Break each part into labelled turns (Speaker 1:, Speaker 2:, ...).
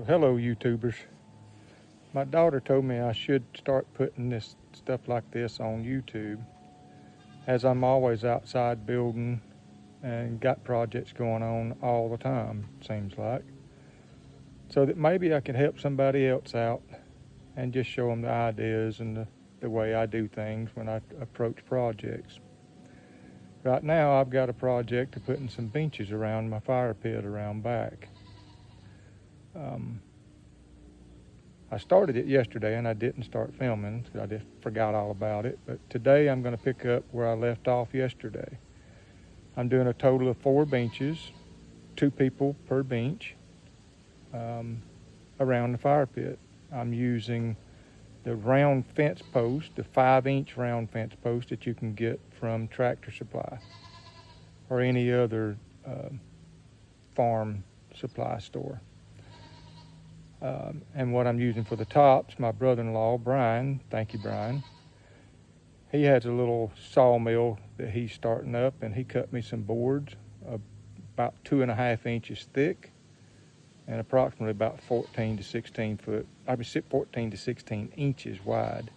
Speaker 1: So hello YouTubers. My daughter told me I should start putting this stuff like this on YouTube, as I'm always outside building and got projects going on all the time, seems like. So that maybe I could help somebody else out and just show them the ideas and the way I do things when I approach projects. Right now I've got a project of putting some benches around my fire pit around back. I started it yesterday and I didn't start filming because I just forgot all about it. But today I'm going to pick up where I left off yesterday. I'm doing a total of 4 benches, 2 people per bench, around the fire pit. I'm using the round fence post, the 5-inch round fence post that you can get from Tractor Supply or any other farm supply store. And what I'm using for the tops, my brother-in-law, Brian, thank you, Brian, he has a little sawmill that he's starting up, and he cut me some boards about 2.5 inches thick and approximately about 14 to 16 inches wide.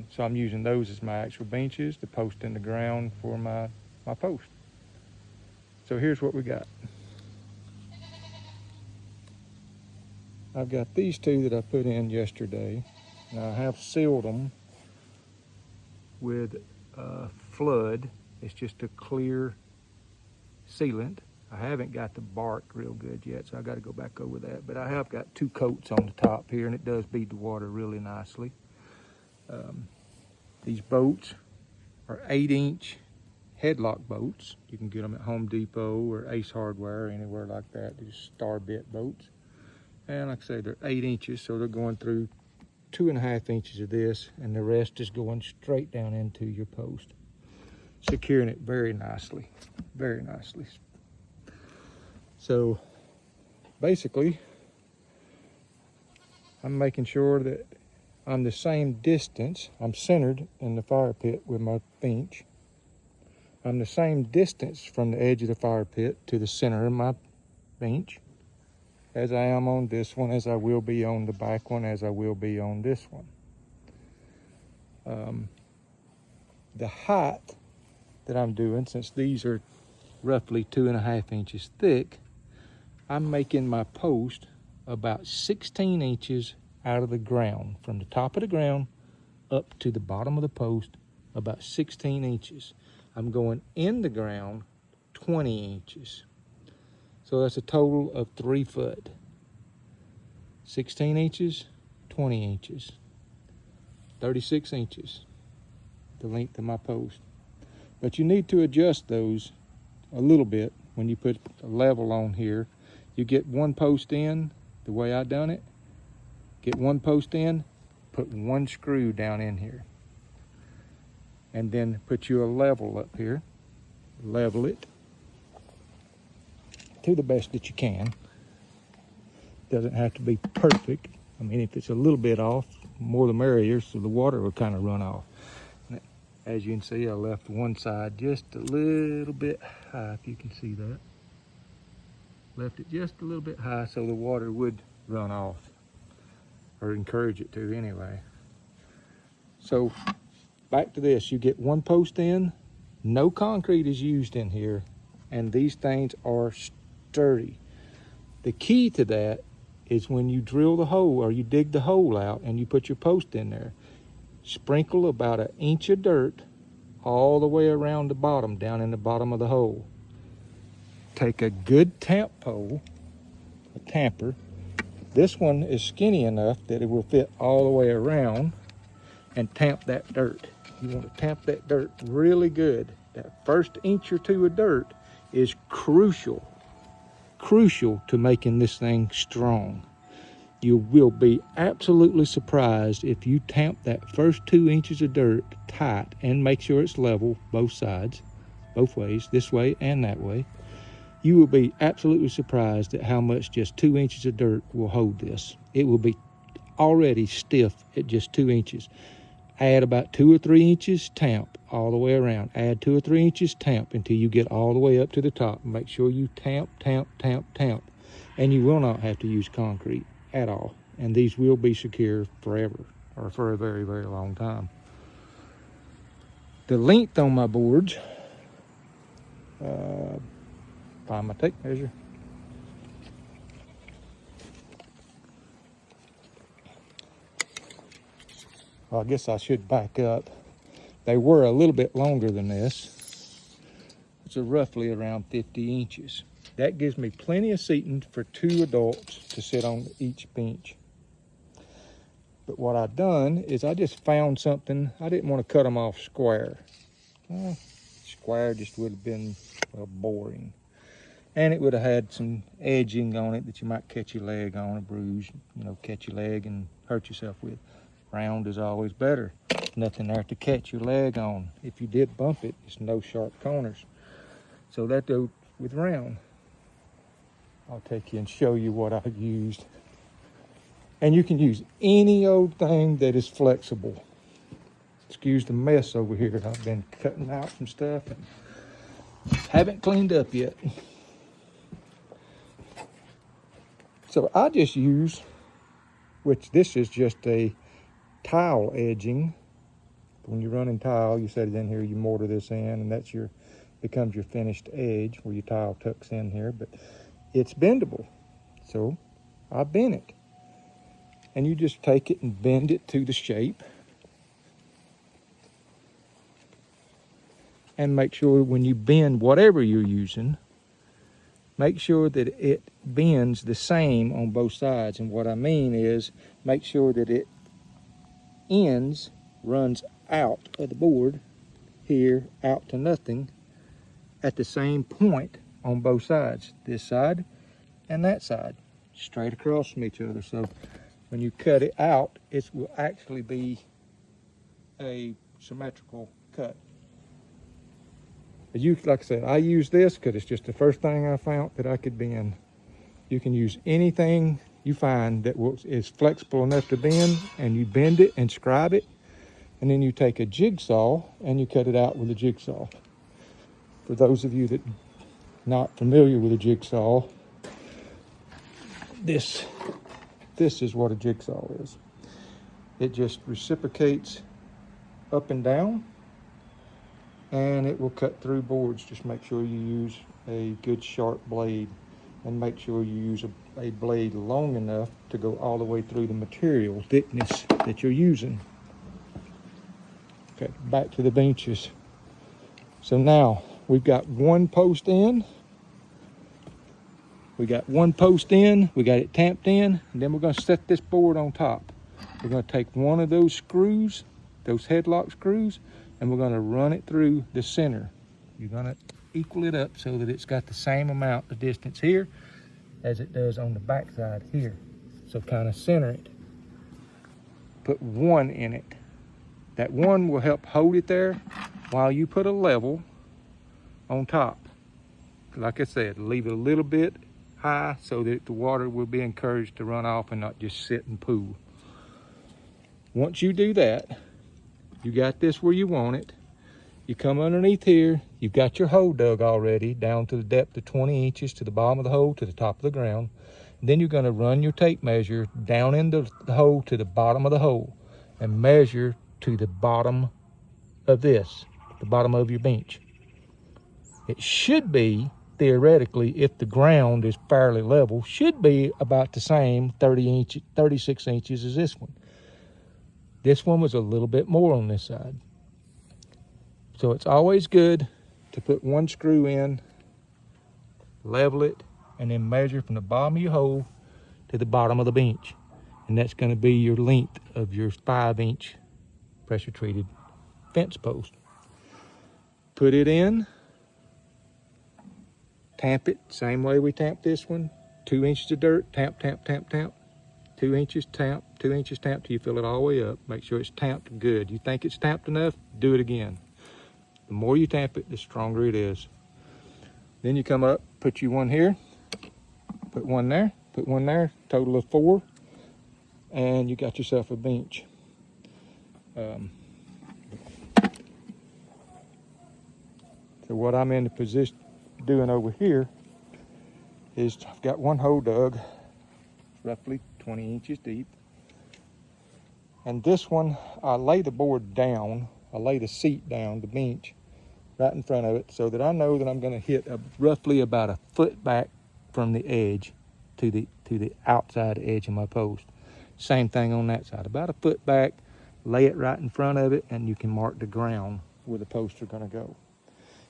Speaker 1: So I'm using those as my actual benches to post in the ground for my post. So here's what we got. I've got these 2 that I put in yesterday. Now I have sealed them with flood. It's just a clear sealant. I haven't got the bark real good yet, so I got to go back over that. But I have got 2 coats on the top here, and it does bead the water really nicely. These boats are 8-inch headlock boats. You can get them at Home Depot or Ace Hardware or anywhere like that. These star bit boats. And like I say, they're 8 inches, so they're going through 2.5 inches of this, and the rest is going straight down into your post, securing it very nicely, very nicely. So basically, I'm making sure that I'm the same distance. I'm centered in the fire pit with my bench. I'm the same distance from the edge of the fire pit to the center of my bench as I am on this one, as I will be on the back one, as I will be on this one. The height that I'm doing, since these are roughly 2.5 inches thick, I'm making my post about 16 inches out of the ground, from the top of the ground up to the bottom of the post, about 16 inches. I'm going in the ground 20 inches. So that's a total of 3 foot. 16 inches, 20 inches, 36 inches, the length of my post. But you need to adjust those a little bit when you put a level on here. You get 1 post in, the way I done it, get 1 post in, put 1 screw down in here, and then put you a level up here, level it to the best that you can. Doesn't have to be perfect. I mean, if it's a little bit off, more the merrier, so the water will kind of run off. As you can see, I left one side just a little bit high, if you can see that. Left it just a little bit high so the water would run off, or encourage it to anyway. So back to this, you get 1 post in, no concrete is used in here, and these things are sturdy. The key to that is when you drill the hole or you dig the hole out and you put your post in there, sprinkle about 1 inch of dirt all the way around the bottom, down in the bottom of the hole. Take a good tamp pole, a tamper. This one is skinny enough that it will fit all the way around, and tamp that dirt. You want to tamp that dirt really good. That first 1 inch or 2 of dirt is crucial to making this thing strong. You will be absolutely surprised if you tamp that first 2 inches of dirt tight and make sure it's level, both sides, both ways, this way and that way. You will be absolutely surprised at how much just 2 inches of dirt will hold this. It will be already stiff at just 2 inches. Add about 2 or 3 inches, tamp all the way around. Add 2 or 3 inches, tamp until you get all the way up to the top. Make sure you tamp. And you will not have to use concrete at all. And these will be secure forever, or for a very, very long time. The length on my boards, find my tape measure. Well, I guess I should back up. They were a little bit longer than this. It's roughly around 50 inches. That gives me plenty of seating for 2 adults to sit on each bench. But what I've done is I just found something. I didn't want to cut them off square. Well, square just would have been, well, boring. And it would have had some edging on it that you might catch your leg on, a bruise, catch your leg and hurt yourself with. Round is always better. Nothing there to catch your leg on. If you did bump it, it's no sharp corners. So that goes with round. I'll take you and show you what I've used. And you can use any old thing that is flexible. Excuse the mess over here. I've been cutting out some stuff and haven't cleaned up yet. So I just use, which this is just a tile edging. When you're running tile, you set it in here, you mortar this in, and that's becomes your finished edge where your tile tucks in here. But it's bendable, so I bend it. And you just take it and bend it to the shape. And make sure when you bend whatever you're using, make sure that it bends the same on both sides. And what I mean is make sure that it runs out of the board here, out to nothing, at the same point on both sides. This side and that side, straight across from each other. So when you cut it out, it will actually be a symmetrical cut. But like I said, I use this because it's just the first thing I found that I could bend. You can use anything you find that is flexible enough to bend, and you bend it and scribe it, and then you take a jigsaw and you cut it out with a jigsaw. For those of you that are not familiar with a jigsaw, this is what a jigsaw is. It just reciprocates up and down, and it will cut through boards. Just make sure you use a good sharp blade, and make sure you use a blade long enough to go all the way through the material thickness that you're using. Okay, back to the benches. So now we've got one post in. We got one post in, we got it tamped in, and then we're going to set this board on top. We're going to take one of those screws, those headlock screws, and we're going to run it through the center. You're going to equal it up so that it's got the same amount of distance here as it does on the back side here. So kind of center it. Put one in it. That one will help hold it there while you put a level on top. Like I said, leave it a little bit high so that the water will be encouraged to run off and not just sit and pool. Once you do that, you got this where you want it. You come underneath here, you've got your hole dug already down to the depth of 20 inches to the bottom of the hole to the top of the ground. And then you're going to run your tape measure down into the hole to the bottom of the hole and measure to the bottom of this, the bottom of your bench. It should be, theoretically, if the ground is fairly level, should be about the same 36 inches as this one. This one was a little bit more on this side. So it's always good to put one screw in, level it, and then measure from the bottom of your hole to the bottom of the bench. And that's going to be your length of your 5-inch pressure treated fence post. Put it in, tamp it, same way we tamped this one. 2 inches of dirt, tamp, tamp, tamp, tamp. 2 inches, tamp, 2 inches, tamp till you fill it all the way up. Make sure it's tamped good. You think it's tamped enough, do it again. The more you tamp it, the stronger it is. Then you come up, put you one here, put one there, total of 4, and you got yourself a bench. So what I'm in the position doing over here is I've got one hole dug, roughly 20 inches deep. And this one, I lay the board down, I lay the seat down, the bench, right in front of it, so that I know that I'm gonna hit roughly about a foot back from the edge to the outside edge of my post. Same thing on that side, about a foot back, lay it right in front of it, and you can mark the ground where the posts are gonna go.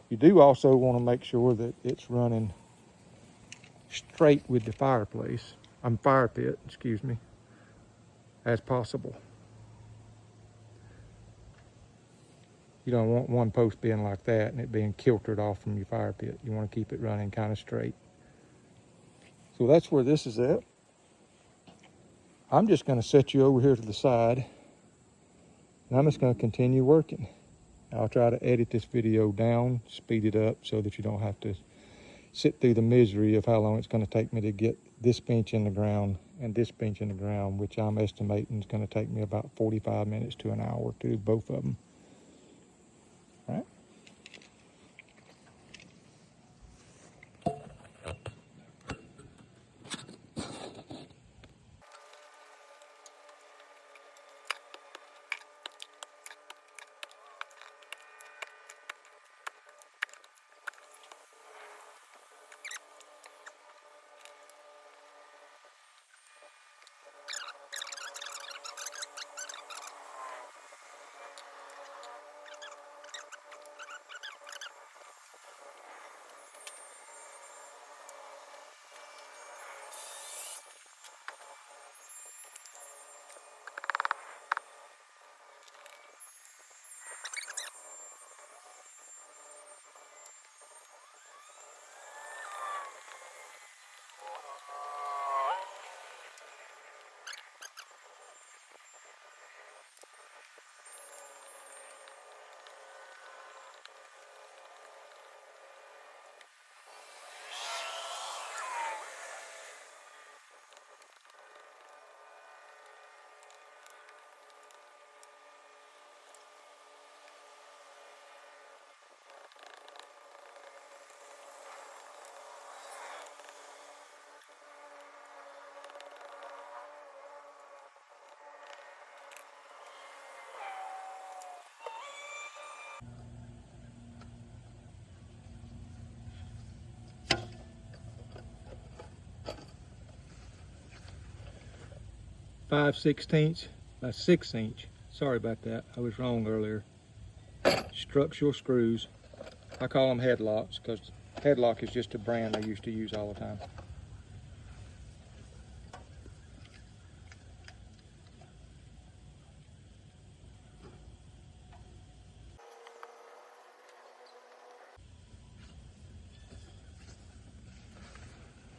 Speaker 1: You do also wanna make sure that it's running straight with the fire pit, excuse me, as possible. You don't want one post being like that and it being kiltered off from your fire pit. You want to keep it running kind of straight. So that's where this is at. I'm just going to set you over here to the side and I'm just going to continue working. I'll try to edit this video down, speed it up so that you don't have to sit through the misery of how long it's going to take me to get this bench in the ground and this bench in the ground, which I'm estimating is going to take me about 45 minutes to an hour to do both of them. Right? Five 16ths by 6 inch. Sorry about that. I was wrong earlier. Structural screws. I call them headlocks because headlock is just a brand I used to use all the time.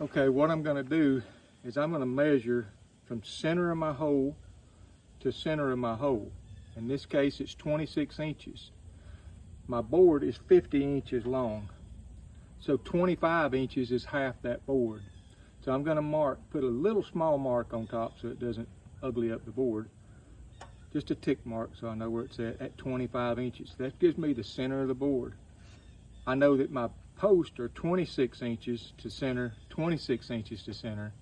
Speaker 1: Okay, what I'm going to do is I'm going to measure from center of my hole to center of my hole. In this case, it's 26 inches. My board is 50 inches long. So 25 inches is half that board. So I'm going to put a little small mark on top so it doesn't ugly up the board. Just a tick mark so I know where it's at 25 inches. That gives me the center of the board. I know that my posts are 26 inches to center, 26 inches to center.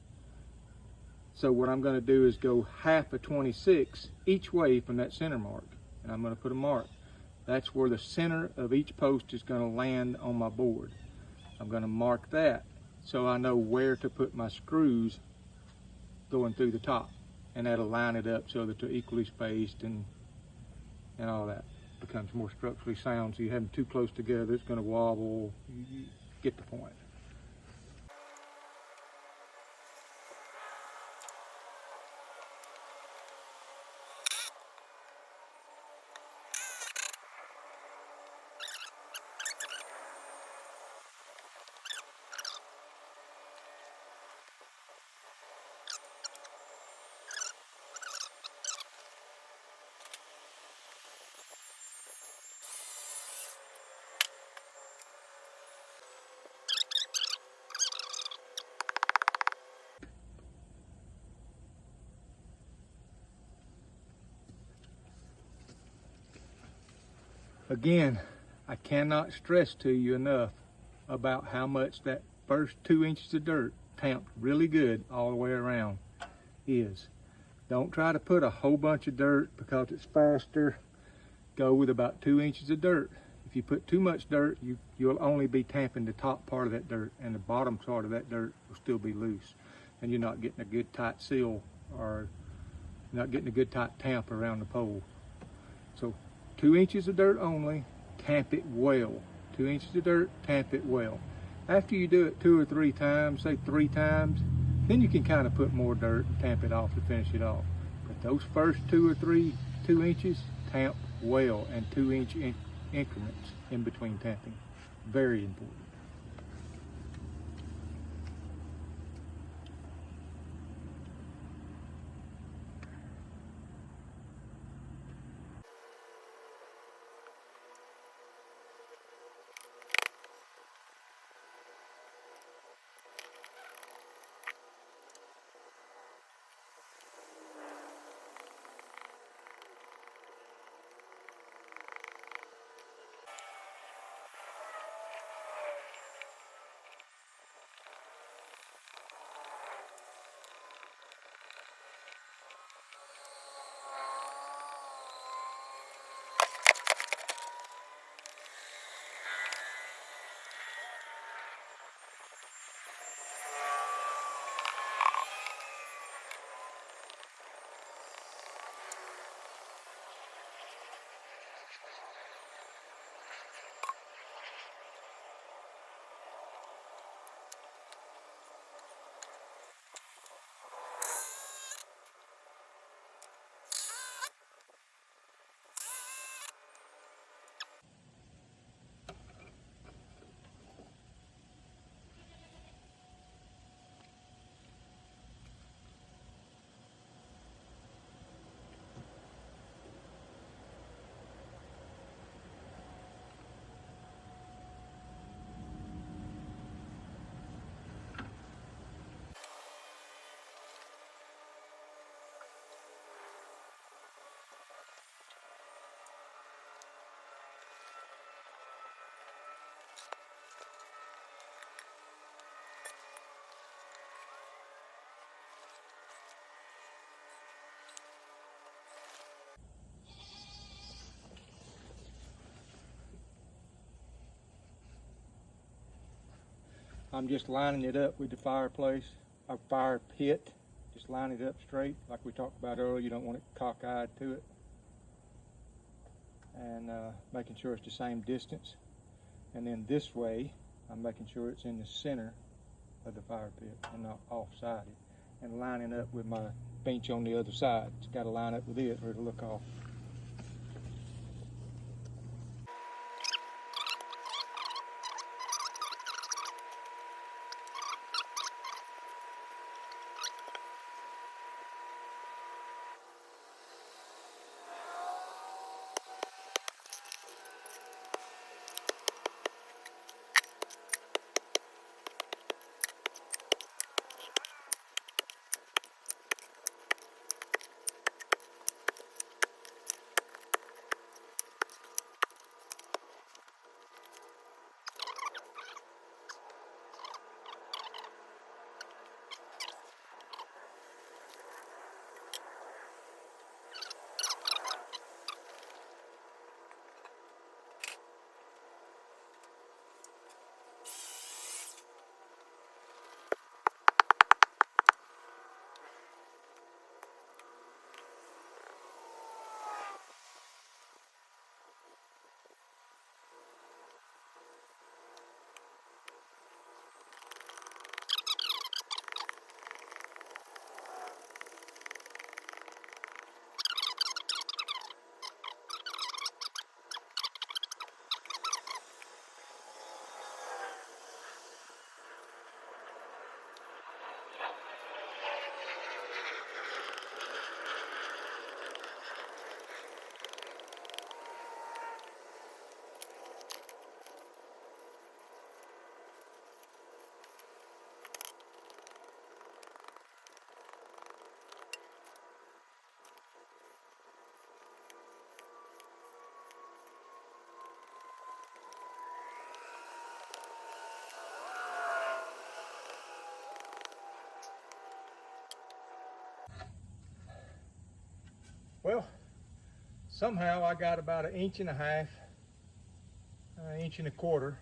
Speaker 1: So what I'm going to do is go half of 26 each way from that center mark. And I'm going to put a mark. That's where the center of each post is going to land on my board. I'm going to mark that so I know where to put my screws going through the top. And that'll line it up so that they're equally spaced and all that. Becomes more structurally sound, so you have them too close together, it's going to wobble. You get the point. Again, I cannot stress to you enough about how much that first 2 inches of dirt tamped really good all the way around is, don't try to put a whole bunch of dirt because it's faster. Go with about 2 inches of dirt. If you put too much dirt, you'll only be tamping the top part of that dirt, and the bottom part of that dirt will still be loose, and you're not getting a good tight seal, or not getting a good tight tamp around the pole. So 2 inches of dirt only, tamp it well. 2 inches of dirt, tamp it well. After you do it 2 or 3 times, say 3 times, then you can kind of put more dirt and tamp it off to finish it off. But those first 2 inches, tamp well, and 2-inch increments in between tamping. Very important. I'm just lining it up with the fireplace, a fire pit. Just line it up straight, like we talked about earlier. You don't want it cockeyed to it. And making sure it's the same distance. And then this way, I'm making sure it's in the center of the fire pit and not off-sided. And lining up with my bench on the other side. It's got to line up with it or it'll look off. Well, somehow I got about 1.5 inches, 1.25 inches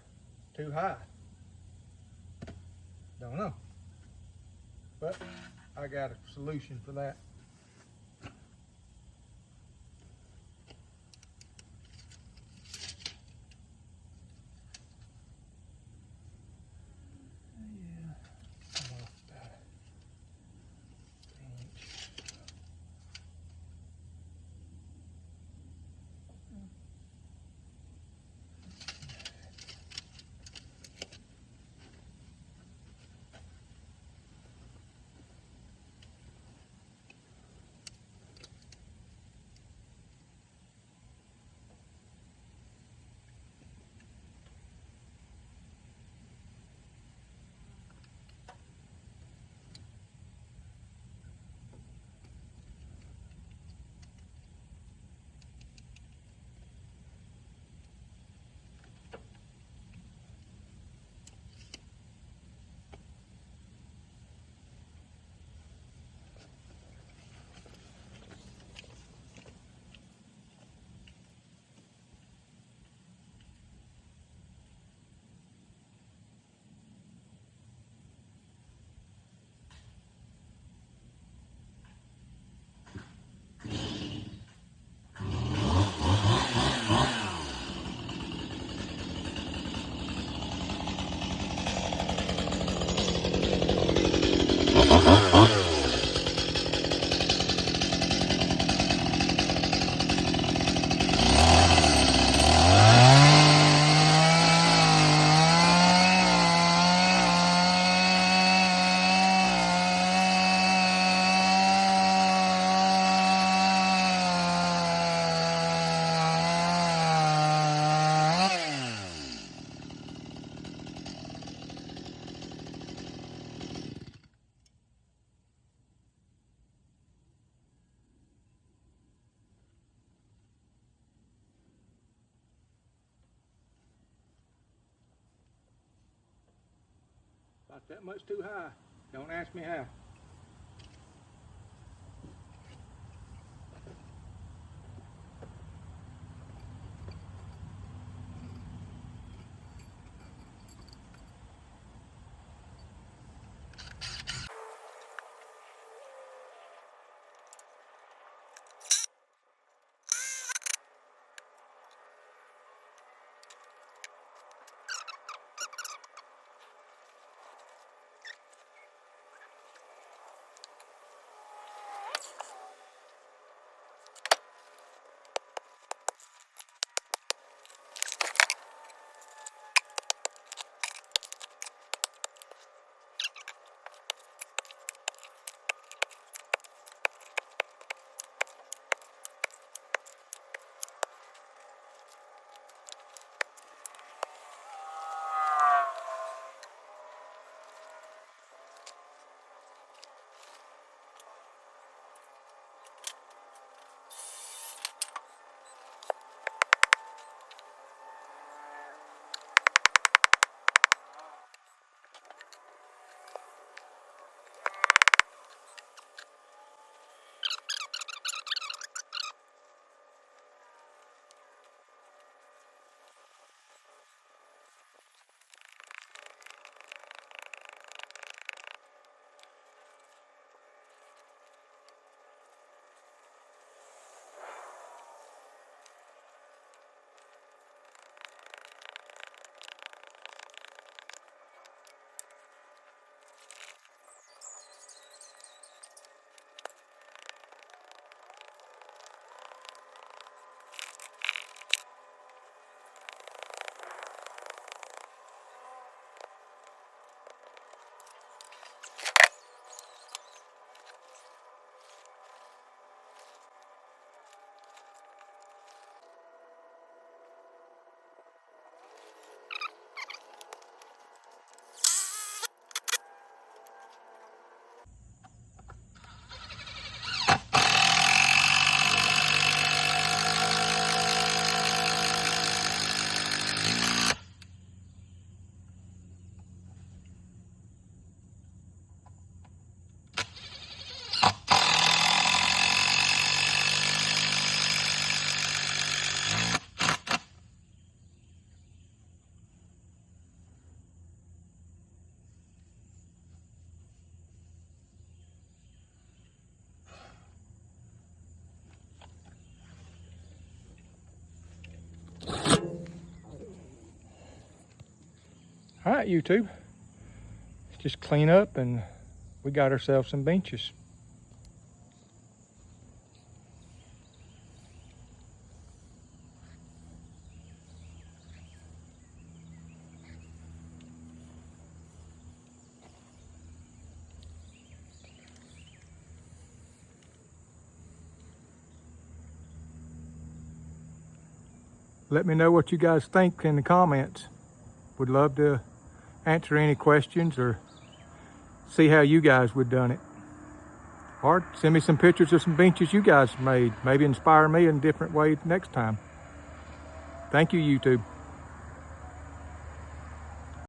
Speaker 1: too high. Don't know, but I got a solution for that. About that much too high. Don't ask me how. All right, YouTube. Let's just clean up and we got ourselves some benches. Let me know what you guys think in the comments. Would love to answer any questions or see how you guys would done it. Or send me some pictures of some benches you guys made. Maybe inspire me in a different way next time. Thank you, YouTube.